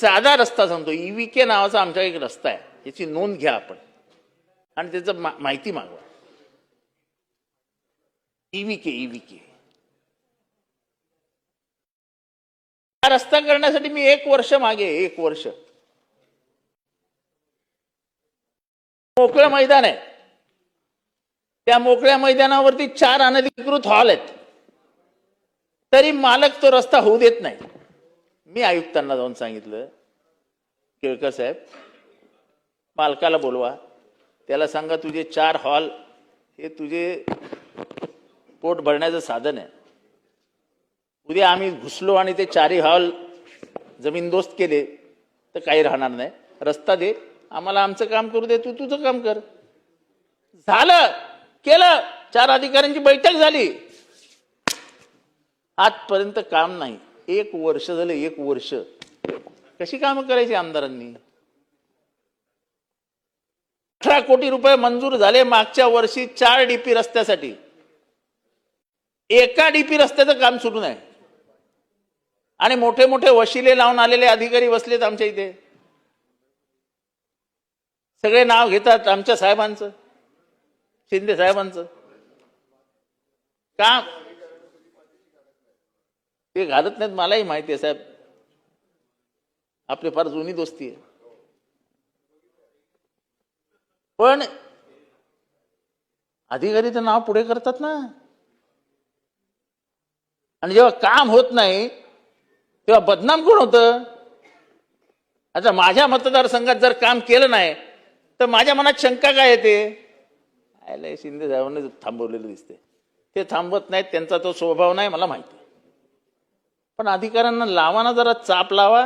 साधा रस्ता सांगतो, EVK नावाचा आमचा एक रस्ता आहे, याची नोंद घ्या आपण आणि त्याचं माहिती मागवा. EVK हा रस्ता करण्यासाठी मी 1 वर्ष मागे 1 वर्ष मोकळं मैदान आहे, त्या मोकळ्या मैदानावरती 4 अनधिकृत हॉल आहेत, तरी मालक तो रस्ता होऊ देत नाही. मी आयुक्तांना जाऊन सांगितलं, केळकर साहेब मालकाला बोलवा, त्याला सांगा तुझे 4 हॉल हे तुझे पोट भरण्याचं साधन आहे. उद्या आम्ही घुसलो आणि ते 4ही हॉल जमीनदोस्त केले तर काही राहणार नाही. रस्ता दे आम्हाला, आमचं काम करू दे, तू तुझं काम कर. झालं, केलं. 4 अधिकाऱ्यांची बैठक झाली, आजपर्यंत काम नाही. 1 वर्ष झालं. 1 वर्ष कशी कामं करायची आमदारांनी? 18 कोटी रुपये मंजूर झाले मागच्या वर्षी 4 DP रस्त्यासाठी. एका DP रस्त्याचं काम सुरू नाही आणि मोठे मोठे वशिले लावून आलेले अधिकारी बसलेत आमच्या इथे. सगळे नाव घेतात आमच्या साहेबांचं, शिंदे साहेबांचं. काम ते घालत नाहीत, मलाही माहिती आहे साहेब, आपली फार जुनी दोस्ती आहे. पण अधिकारी तर नाव पुढे करतात ना, आणि जेव्हा काम होत नाही तेव्हा बदनाम कोण होतं? आता माझ्या मतदारसंघात जर काम केलं नाही तर माझ्या मनात शंका काय येते? शिंदे साहेबांनी थांबवलेलं दिसते. ते थांबवत नाहीत, त्यांचा तो स्वभाव नाही, मला माहिती. पण अधिकाऱ्यांना लावा ना, जरा चाप लावा.